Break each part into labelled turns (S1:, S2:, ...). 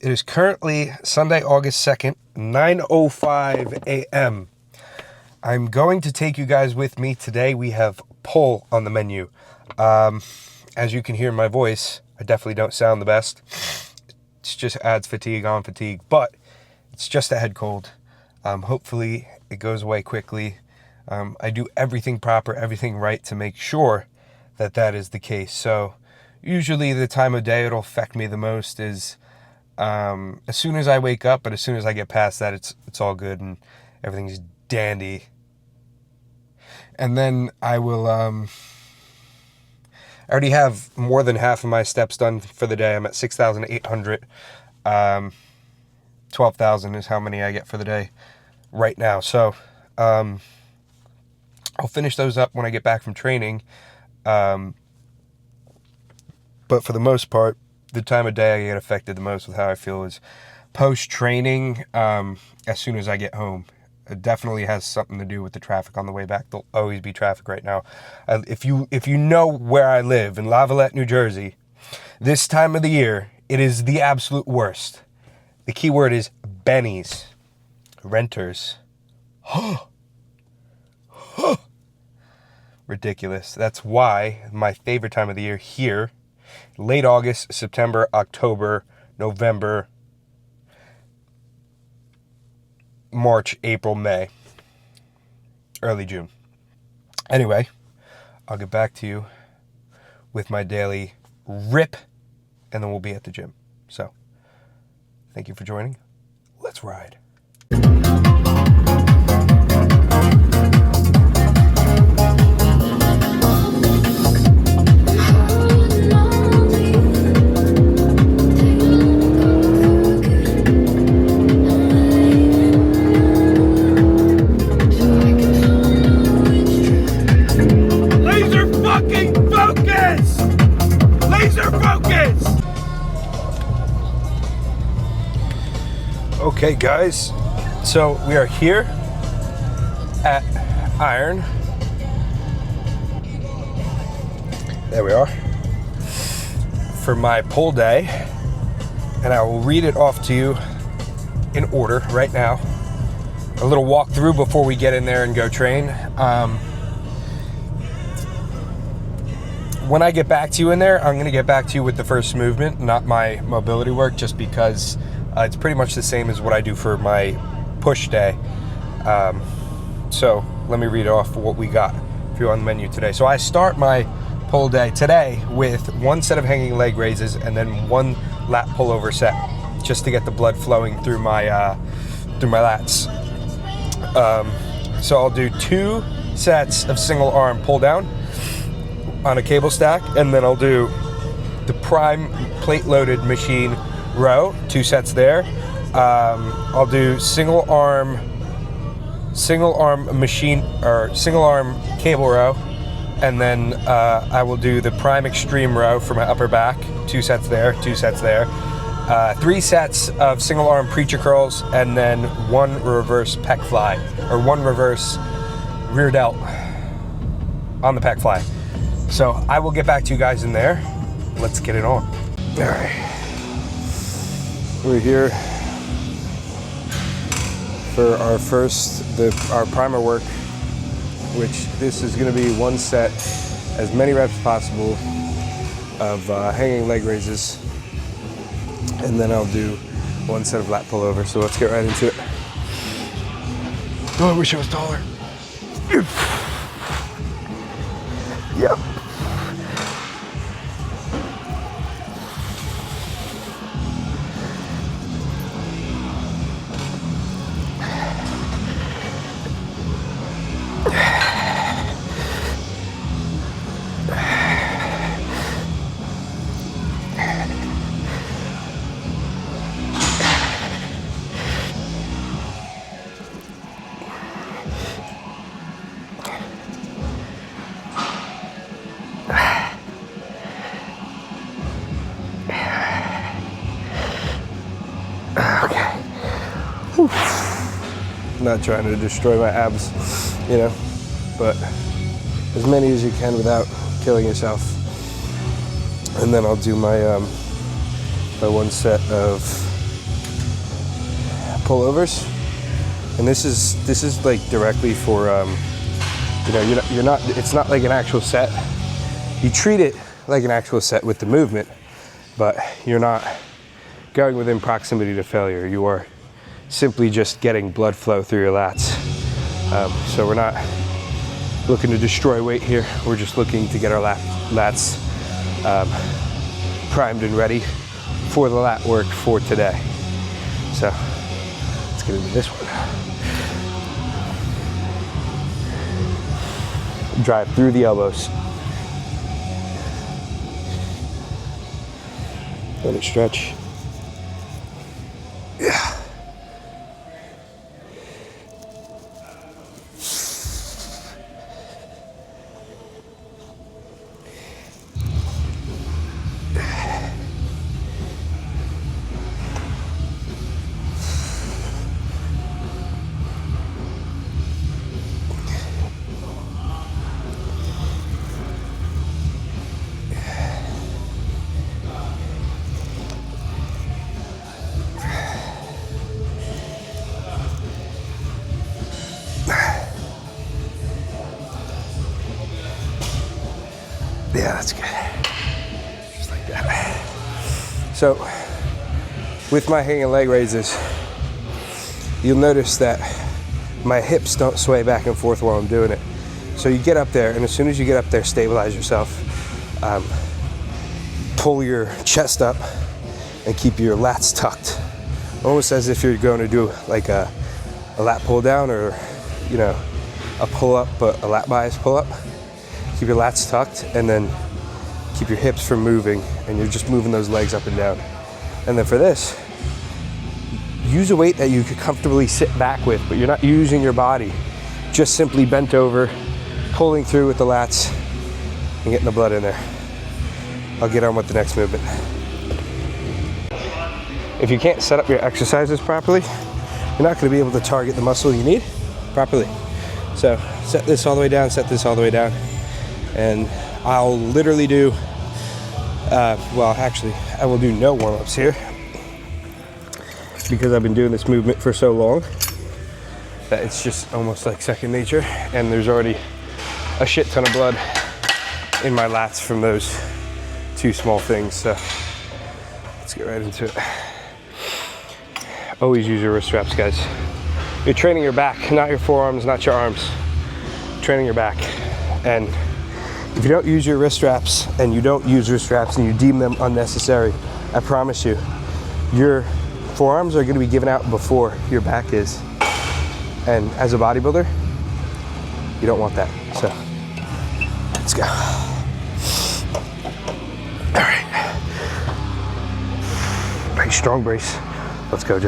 S1: It is currently Sunday, August 2nd, 9:05 a.m. I'm going to take you guys with me. Today we have pull on the menu. As you can hear in my voice, I definitely don't sound the best. It just adds fatigue on fatigue, but it's just a head cold. Hopefully it goes away quickly. I do everything proper, everything right to make sure that that is the case. So usually the time of day it'll affect me the most is as soon as I wake up, but as soon as I get past that, it's all good and everything's dandy. And then I will, I already have more than half of my steps done for the day. I'm at 6,800. 12,000 is how many I get for the day right now. So, I'll finish those up when I get back from training. But for the most part, the time of day I get affected the most with how I feel is post-training, as soon as I get home. It definitely has something to do with the traffic on the way back. There'll always be traffic right now. If you know where I live, in Lavallette, New Jersey, this time of the year, it is the absolute worst. The key word is bennies, renters. Ridiculous. That's why my favorite time of the year here, late August, September, October, November, March, April, May, early June. Anyway, I'll get back to you with my daily rip, and then we'll be at the gym. So, thank you for joining. Let's ride. Okay guys, so we are here at Iron. There we are. For my pull day, and I will read it off to you in order right now. A little walkthrough before we get in there and go train. When I get back to you in there, I'm going to get back to you with the first movement, not my mobility work, just because it's pretty much the same as what I do for my push day. So let me read off what we got for you on the menu today. So I start my pull day today with one set of hanging leg raises and then one lat pullover set, just to get the blood flowing through my lats. So I'll do 2 sets of single arm pull down on a cable stack, and then I'll do the prime plate loaded machine row, 2 sets there. I'll do single arm machine or single arm cable row, and then I will do the prime extreme row for my upper back, 2 sets there, 2 sets there. 3 sets of single arm preacher curls, and then 1 reverse pec fly, or 1 reverse rear delt on the pec fly. So I will get back to you guys in there. Let's get it on. All right. We're here for our our primer work, which this is going to be 1 set, as many reps as possible of hanging leg raises, and then I'll do 1 set of lat pullover. So let's get right into it. Oh, I wish I was taller. Yep. Not trying to destroy my abs, you know, but as many as you can without killing yourself. And then I'll do my my 1 set of pullovers, and this is like directly for you know, you're not, it's not like an actual set. You treat it like an actual set with the movement, but you're not going within proximity to failure. You are simply just getting blood flow through your lats. So we're not looking to destroy weight here. We're just looking to get our lats primed and ready for the lat work for today. So let's get into this one. Drive through the elbows. Let it stretch. Yeah. Yeah, that's good. Just like that. So, with my hanging leg raises, you'll notice that my hips don't sway back and forth while I'm doing it. So you get up there, and as soon as you get up there, stabilize yourself. Pull your chest up and keep your lats tucked. Almost as if you're going to do like a lat pull down, or, you know, a pull up, but a lat bias pull up. Keep your lats tucked, and then keep your hips from moving, and you're just moving those legs up and down. And then for this, use a weight that you could comfortably sit back with, but you're not using your body. Just simply bent over, pulling through with the lats, and getting the blood in there. I'll get on with the next movement. If you can't set up your exercises properly, you're not going to be able to target the muscle you need properly. So set this all the way down, set this all the way down. And I'll literally do, well, actually, I will do no warm-ups here, because I've been doing this movement for so long that it's just almost like second nature, and there's already a shit ton of blood in my lats from those two small things. So let's get right into it. Always use your wrist straps, guys. You're training your back, not your forearms, not your arms. Training your back. And if you don't use your wrist straps, and you don't use wrist straps and you deem them unnecessary, I promise you, your forearms are going to be given out before your back is. And as a bodybuilder, you don't want that. So let's go. All right. Nice strong brace. Let's go, Jay.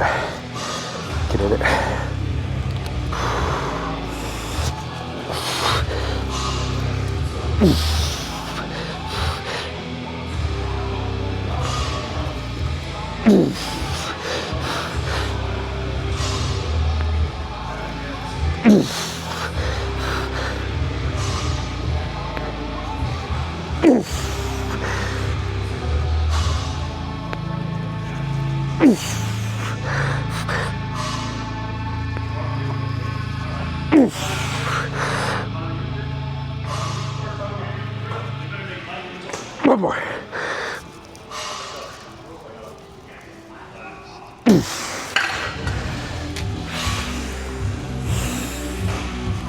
S1: Get in it. One more.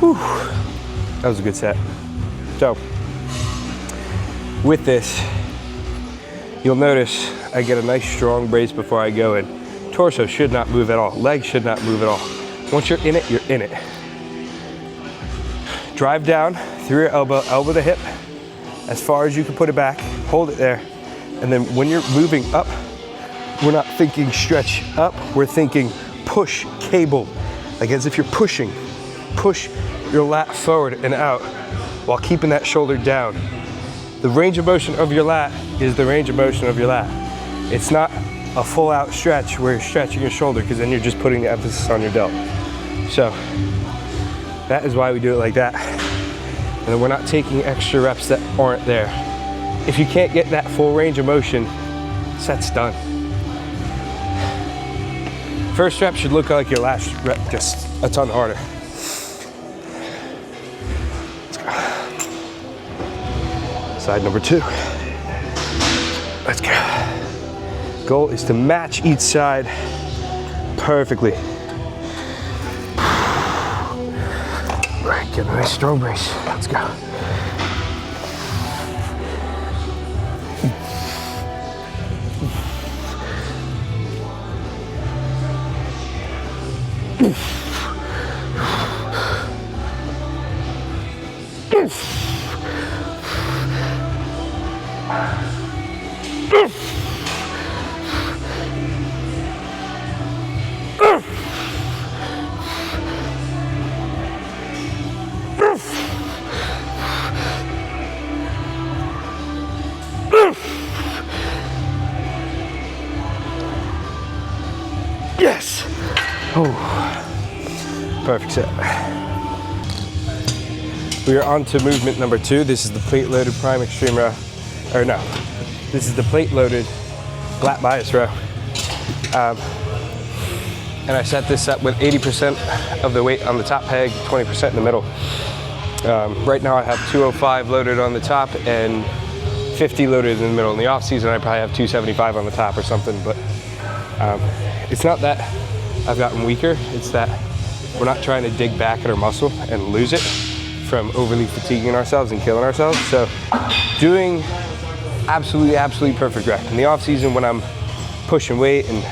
S1: Whew. That was a good set. So, with this, you'll notice I get a nice strong brace before I go in. Torso should not move at all. Legs should not move at all. Once you're in it, you're in it. Drive down through your elbow, elbow to hip, as far as you can put it back, hold it there. And then when you're moving up, we're not thinking stretch up, we're thinking push cable. Like as if you're pushing. Push your lat forward and out while keeping that shoulder down. The range of motion of your lat is the range of motion of your lat. It's not a full out stretch where you're stretching your shoulder, because then you're just putting the emphasis on your delt. So that is why we do it like that. And then we're not taking extra reps that aren't there. If you can't get that full range of motion, set's done. First rep should look like your last rep, just a ton harder. Let's go. Side number 2. Let's go. Goal is to match each side perfectly. Right, get a nice strong brace. Let's go. Yes! Oh, perfect set. We are on to movement number 2. This is the plate loaded prime extreme row. Or no, this is the plate loaded lat bias row. And I set this up with 80% of the weight on the top peg, 20% in the middle. Right now I have 205 loaded on the top and 50 loaded in the middle. In the off season I probably have 275 on the top or something, but it's not that I've gotten weaker, it's that we're not trying to dig back at our muscle and lose it from overly fatiguing ourselves and killing ourselves. So doing absolutely perfect rep. In the off season when I'm pushing weight and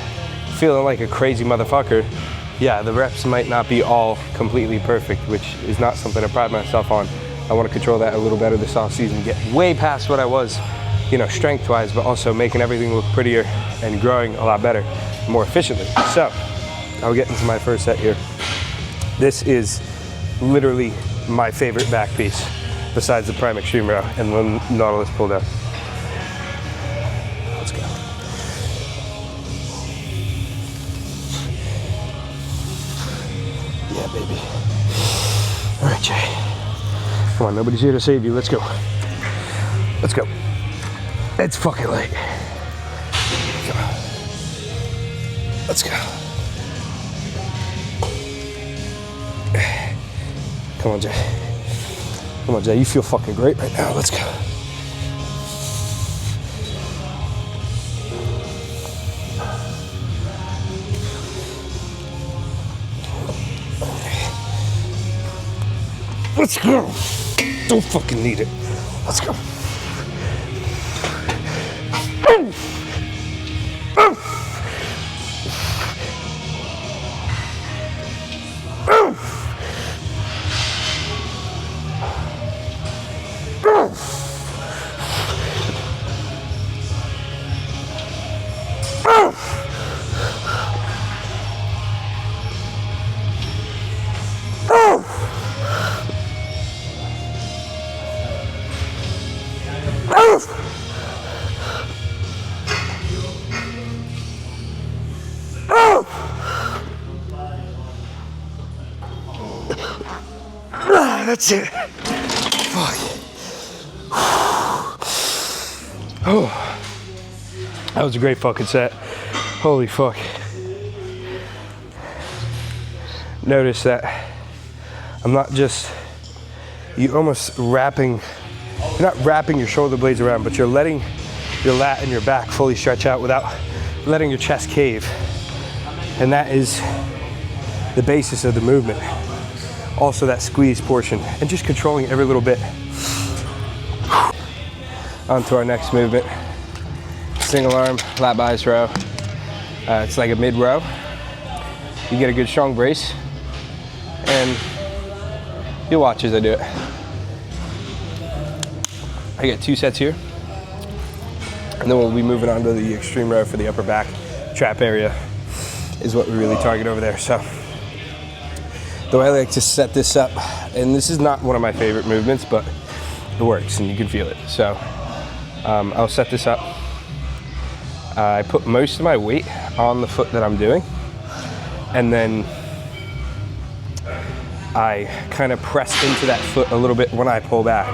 S1: feeling like a crazy motherfucker, yeah, the reps might not be all completely perfect, which is not something I pride myself on. I want to control that a little better this off season, get way past what I was, you know, strength wise, but also making everything look prettier and growing a lot better, more efficiently. So I'll get into my first set here. This is literally my favorite back piece besides the prime extreme row and the Nautilus pull down. Let's go. Yeah, baby. All right, Jay. Come on, nobody's here to save you. Let's go. Let's go. It's fucking late. Let's go. Come on, Jay. Come on, Jay. You feel fucking great right now. Let's go. Let's go. Don't fucking need it. Let's go. That's it. Fuck. Oh, that was a great fucking set. Holy fuck. Notice that I'm not just, you almost wrapping, you're not wrapping your shoulder blades around, but you're letting your lat and your back fully stretch out without letting your chest cave. And that is the basis of the movement. Also that squeeze portion, and just controlling every little bit. On to our next movement. Single arm, lat bias row. It's like a mid row. You get a good strong brace, and you'll watch as I do it. I get 2 sets here, and then we'll be moving on to the extreme row for the upper back trap area is what we really target over there. So the way I like to set this up, and this is not one of my favorite movements, but it works and you can feel it. So I'll set this up. I put most of my weight on the foot that I'm doing, and then I kind of press into that foot a little bit when I pull back.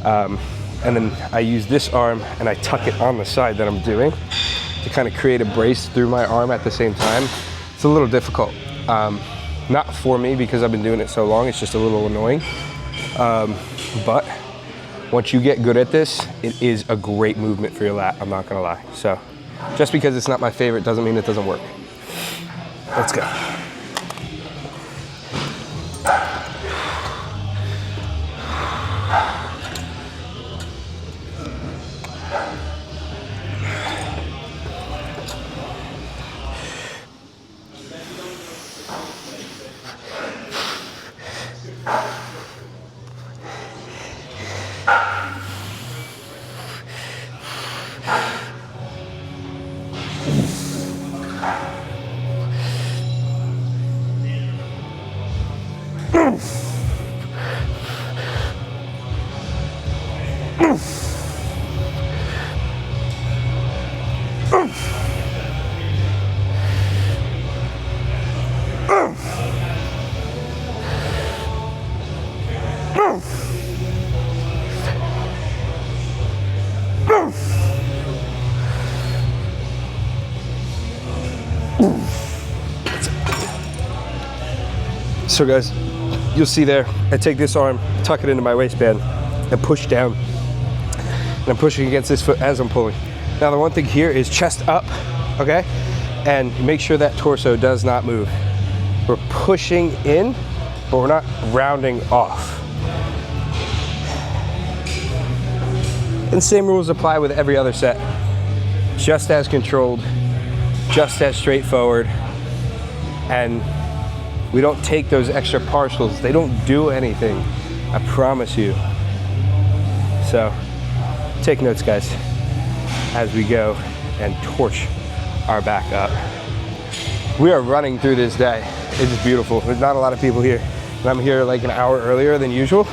S1: And then I use this arm and I tuck it on the side that I'm doing to kind of create a brace through my arm at the same time. It's a little difficult. Not for me because I've been doing it so long, it's just a little annoying. But once you get good at this, it is a great movement for your lat, I'm not gonna lie. So just because it's not my favorite doesn't mean it doesn't work. Let's go. So guys, you'll see there, I take this arm, tuck it into my waistband, and push down. And I'm pushing against this foot as I'm pulling. Now the one thing here is chest up, okay? And make sure that torso does not move. We're pushing in, but we're not rounding off. And same rules apply with every other set. Just as controlled, just as straightforward, and we don't take those extra partials. They don't do anything, I promise you. So take notes, guys, as we go and torch our back up. We are running through this day. It's beautiful. There's not a lot of people here. And I'm here like an hour earlier than usual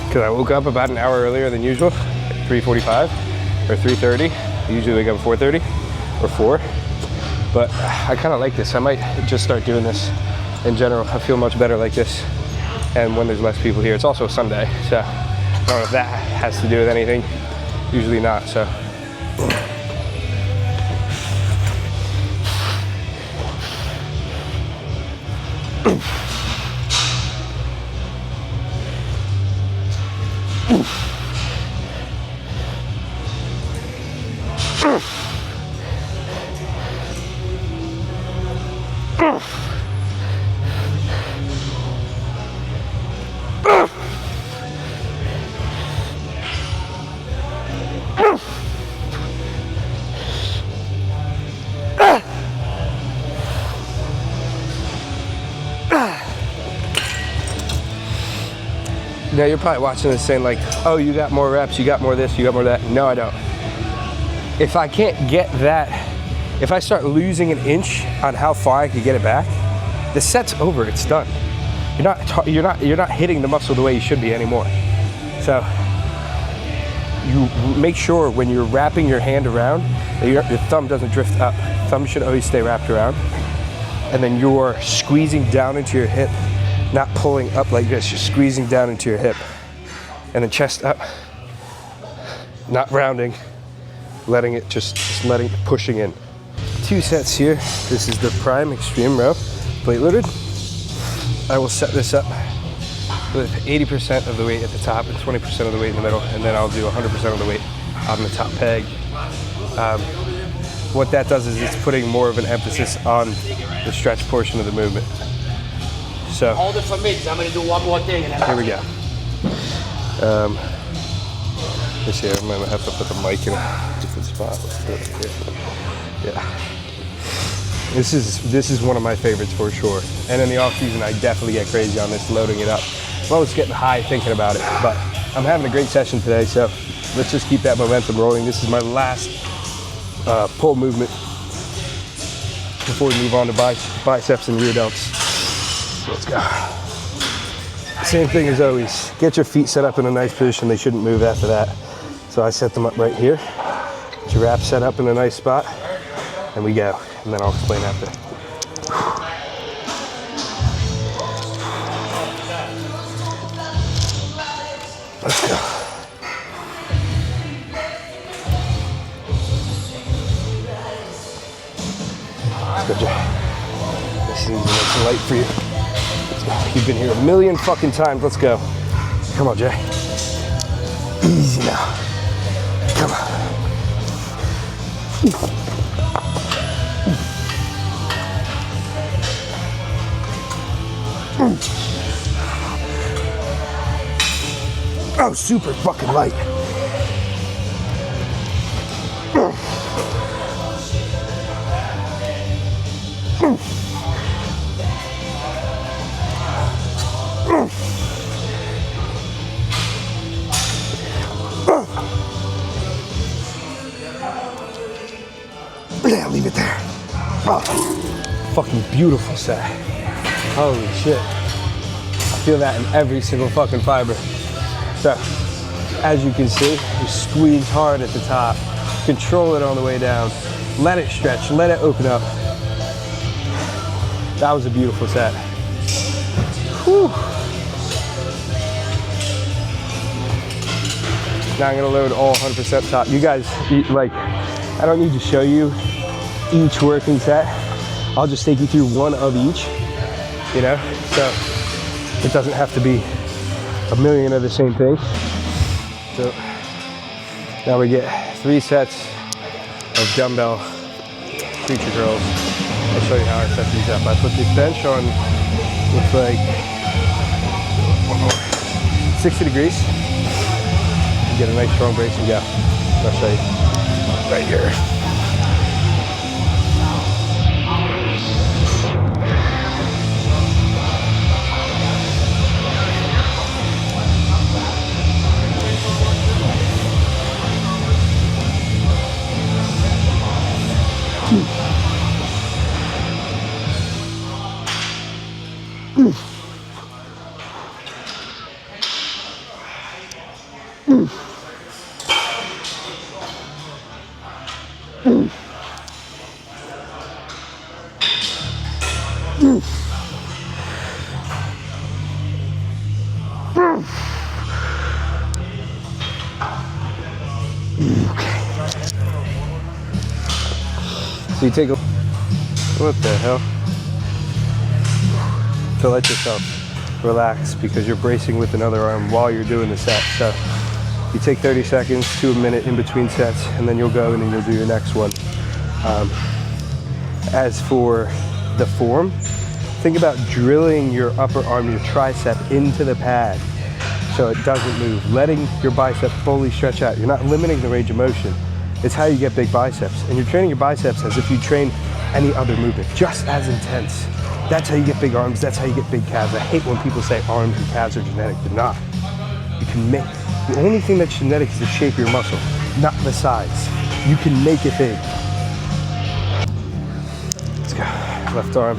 S1: because I woke up about an hour earlier than usual, at 3:45 or 3:30. I usually wake up at 4:30 or 4. But I kind of like this. I might just start doing this in general. I feel much better like this. And when there's less people here, it's also Sunday. So I don't know if that has to do with anything. Usually not, so. Now you're probably watching this saying like, oh, you got more reps, you got more this, you got more that. No, I don't. If I can't get that, if I start losing an inch on how far I could get it back, the set's over, it's done. You're not hitting the muscle the way you should be anymore. So you make sure when you're wrapping your hand around that your thumb doesn't drift up. Thumb should always stay wrapped around. And then you're squeezing down into your hip, not pulling up like this, you're squeezing down into your hip. And then chest up, not rounding, letting it letting it pushing in. 2 sets here. This is the prime extreme row, plate loaded. I will set this up with 80% of the weight at the top and 20% of the weight in the middle, and then I'll do 100% of the weight on the top peg. What that does is it's putting more of an emphasis on the stretch portion of the movement. So
S2: hold it for me, because I'm going to do one more thing. And
S1: here we go. This here, I'm going to have to put the mic in a different spot. Let's do it here. Yeah. This is one of my favorites for sure. And in the off season, I definitely get crazy on this, loading it up. I'm always getting high thinking about it, but I'm having a great session today, so let's just keep that momentum rolling. This is my last pull movement before we move on to biceps and rear delts. Let's go. Same thing as always. Get your feet set up in a nice position. They shouldn't move after that. So I set them up right here. Get your wrap set up in a nice spot, and we go. And then I'll explain after. Let's go. Good job. This seems nice and light for you. You've been here a million fucking times. Let's go. Come on, Jay. Easy now. Come on. Oh, super fucking light. Yeah, leave it there. Oh, fucking beautiful set. Holy shit. I feel that in every single fucking fiber. So, as you can see, you squeeze hard at the top, control it on the way down, let it stretch, let it open up. That was a beautiful set. Whew. Now I'm gonna load all 100% top. You guys, like, I don't need to show you each working set. I'll just take you through one of each, you know? So it doesn't have to be a million of the same thing. So now we get 3 sets of dumbbell creature curls. I'll show you how I set these up. I put this bench on, looks like 60 degrees. You get a nice strong brace and go. I'll show you right here. So you take a, what the hell? To let yourself relax because you're bracing with another arm while you're doing the set. So you take 30 seconds to a minute in between sets and then you'll go in and you'll do your next one. As for the form, think about drilling your upper arm, your tricep into the pad so it doesn't move, letting your bicep fully stretch out. You're not limiting the range of motion. It's how you get big biceps. And you're training your biceps as if you train any other movement, just as intense. That's how you get big arms, that's how you get big calves. I hate when people say arms and calves are genetic. They're not. You can make, the only thing that's genetic is the shape of your muscle, not the size. You can make it big. Let's go, left arm.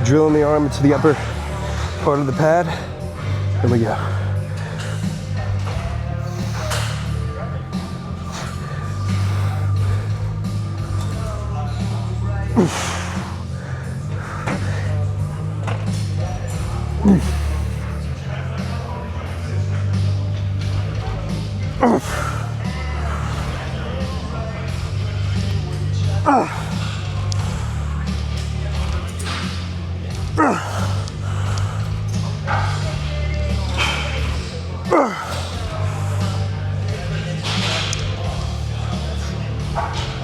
S1: Drilling the arm into the upper part of the pad. There we go.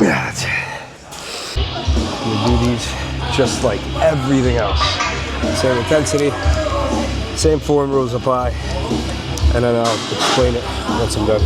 S1: Yeah, that's it. We do these just like everything else. Same intensity, same form rules apply, and then I'll explain it once I'm done.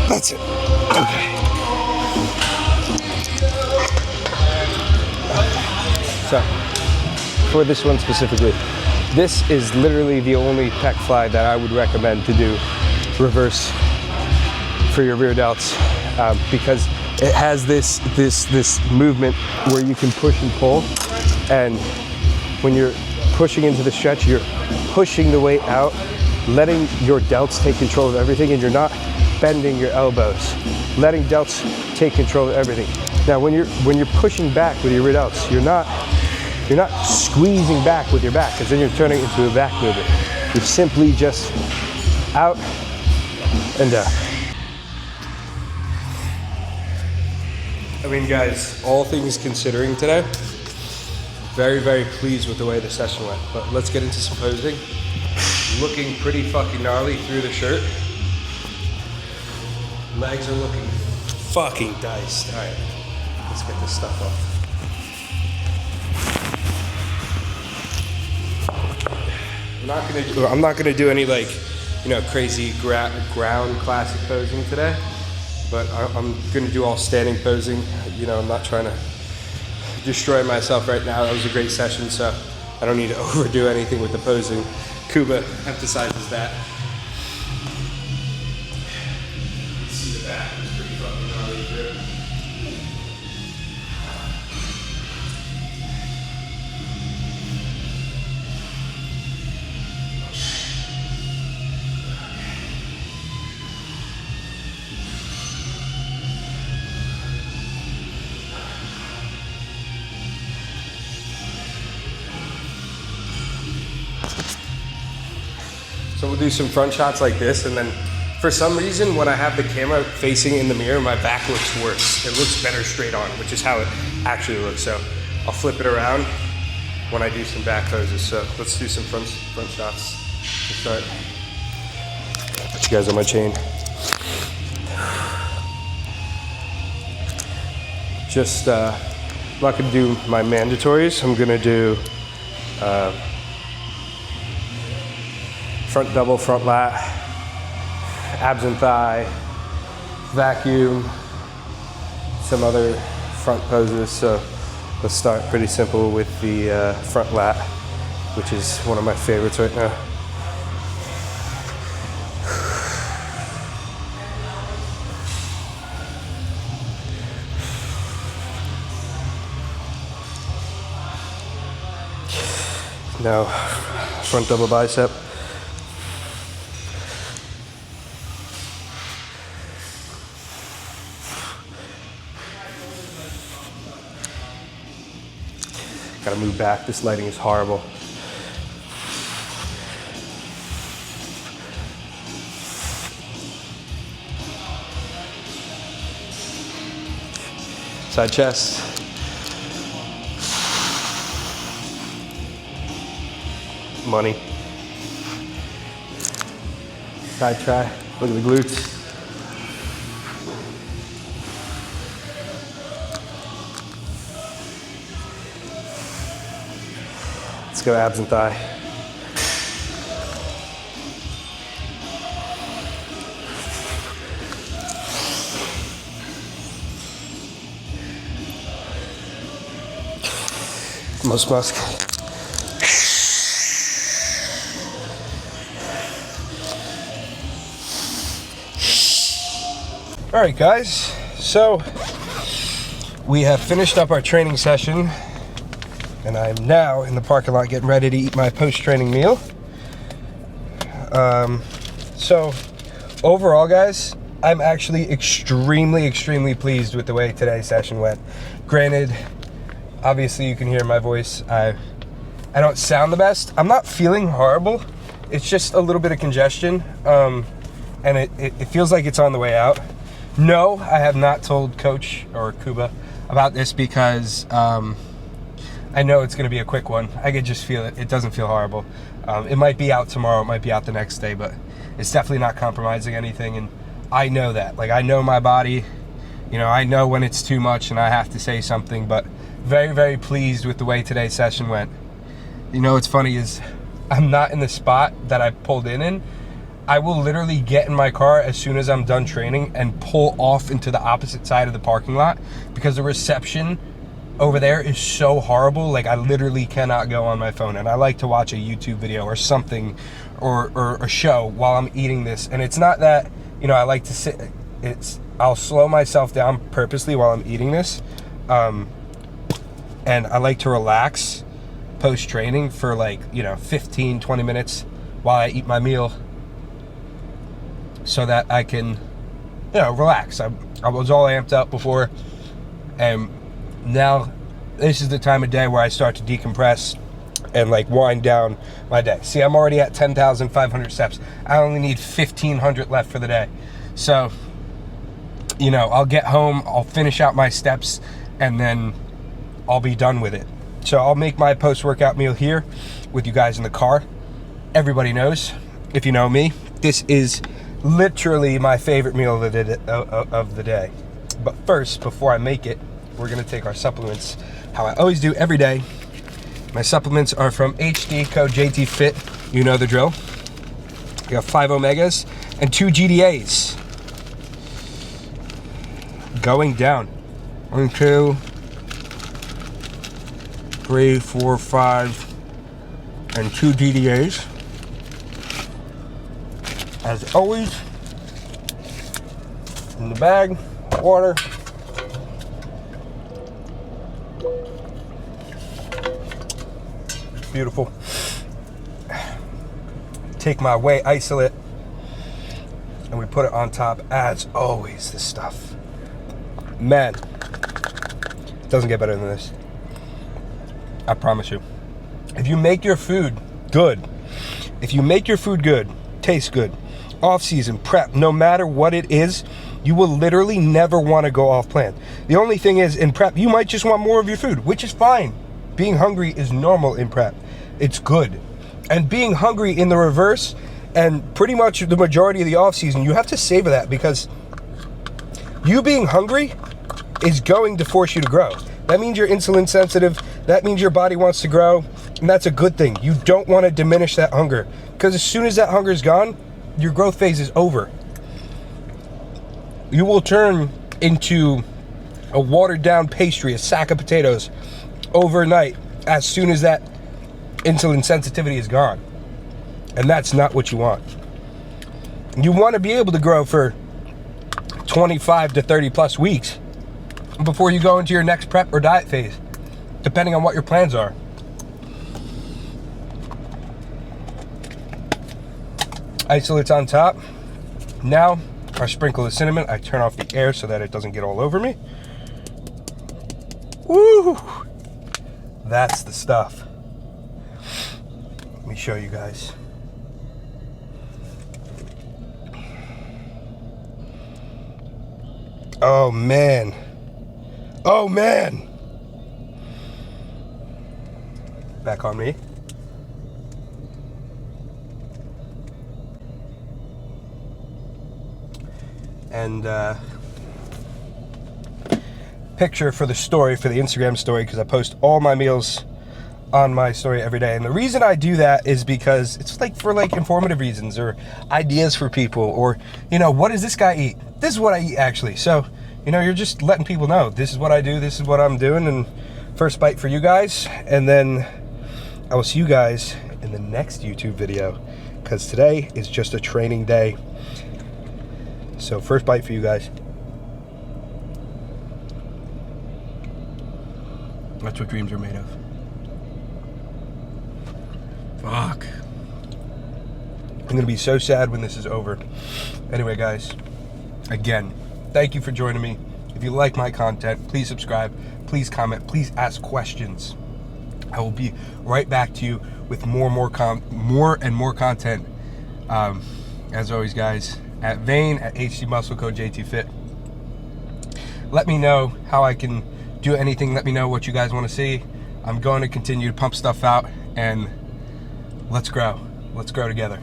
S1: That's it. Okay. So for this one specifically, this is literally the only pec fly that I would recommend to do reverse for your rear delts, because it has this movement where you can push and pull, and when you're pushing into the stretch, you're pushing the weight out, letting your delts take control of everything, and you're not bending your elbows, letting delts take control of everything. Now when you're pushing back with your rear delts, you're not squeezing back with your back, because then you're turning into a back movement. You're simply just out and down. I mean, guys, all things considering today, very, very pleased with the way the session went. But let's get into some posing. Looking pretty fucking gnarly through the shirt. Legs are looking fucking diced. All right, let's get this stuff off. I'm not gonna do any, like, you know, crazy ground classic posing today, but I'm gonna do all standing posing. You know, I'm not trying to destroy myself right now. That was a great session, so I don't need to overdo anything with the posing. Kuba emphasizes that. See the back, it's pretty fucking gnarly too. So we'll do some front shots like this, and then for some reason when I have the camera facing in the mirror, my back looks worse. It looks better straight on, which is how it actually looks. So I'll flip it around when I do some back poses. So let's do some front shots to start. Put you guys on my chain. Just, I'm not gonna do my mandatories. I'm gonna do front double, front lat, abs and thigh, vacuum, some other front poses. So let's start pretty simple with the front lat, which is one of my favorites right now. Now, front double bicep. Gotta move back, this lighting is horrible. Side chest. Money. Side try, look at the glutes. Let's go abs and thigh. Musk. All right, guys, so we have finished up our training session, and I'm now in the parking lot getting ready to eat my post-training meal. So overall, guys, I'm actually extremely pleased with the way today's session went. Granted, obviously you can hear my voice. I don't sound the best. I'm not feeling horrible. It's just a little bit of congestion, and it feels like it's on the way out. No, I have not told Coach or Kuba about this because I know it's going to be a quick one. I could just feel it. It doesn't feel horrible. It might be out tomorrow. It might be out the next day, but it's definitely not compromising anything. And I know that. Like, I know my body. You know, I know when it's too much and I have to say something, but very pleased with the way today's session went. You know, what's funny is I'm not in the spot that I pulled in. I will literally get in my car as soon as I'm done training and pull off into the opposite side of the parking lot because the reception over there is so horrible. Like, I literally cannot go on my phone, and I like to watch a YouTube video or something, or a show while I'm eating this. And it's not that, you know, I like to sit, I'll slow myself down purposely while I'm eating this, and I like to relax post-training for, like, you know, 15-20 minutes while I eat my meal, so that I can, you know, relax. I was all amped up before, and now this is the time of day where I start to decompress and, like, wind down my day. See, I'm already at 10,500 steps. I only need 1,500 left for the day. So, you know, I'll get home, I'll finish out my steps, and then I'll be done with it. So I'll make my post-workout meal here with you guys in the car. Everybody knows, if you know me, this is literally my favorite meal of the day. But first, before I make it, we're gonna take our supplements, how I always do every day. My supplements are from HD, code JTFIT. You know the drill. We got 5 omegas and 2 GDAs. Going down. 1, 2, 3, 4, 5, and 2 GDAs. As always, in the bag, water. Beautiful. Take my whey isolate, and we put it on top. As always, this stuff, man, it doesn't get better than this. I promise you. If you make your food good, taste good, off-season, prep, no matter what it is, you will literally never want to go off plan. The only thing is, in prep, you might just want more of your food, which is fine. Being hungry is normal in prep. It's good. And being hungry in the reverse, and pretty much the majority of the off-season, you have to savor that, because you being hungry is going to force you to grow. That means you're insulin sensitive. That means your body wants to grow, and that's a good thing. You don't want to diminish that hunger, because as soon as that hunger is gone, your growth phase is over. You will turn into a watered down pastry, a sack of potatoes, overnight, as soon as that insulin sensitivity is gone. And that's not what you want. You want to be able to grow for 25 to 30 plus weeks before you go into your next prep or diet phase, depending on what your plans are. Isolates on top. Now, our sprinkle of cinnamon. I turn off the air so that it doesn't get all over me. Woo! That's the stuff. Let me show you guys. Oh man. Oh man. Back on me. And picture for the story, for the Instagram story, because I post all my meals on my story every day. And the reason I do that is because it's like for like informative reasons, or ideas for people, or, you know, what does this guy eat? This is what I eat, actually. So, you know, you're just letting people know this is what I do, this is what I'm doing. And first bite for you guys, and then I will see you guys in the next YouTube video, because today is just a training day. So first bite for you guys. That's what dreams are made of. Fuck. I'm gonna be so sad when this is over. Anyway, guys, again, thank you for joining me. If you like my content, please subscribe, please comment, please ask questions. I will be right back to you with more and more content. As always, guys, at Vane, at HD Muscle, code JTFIT. Let me know how I can do anything. Let me know what you guys want to see. I'm going to continue to pump stuff out, and let's grow. Let's grow together.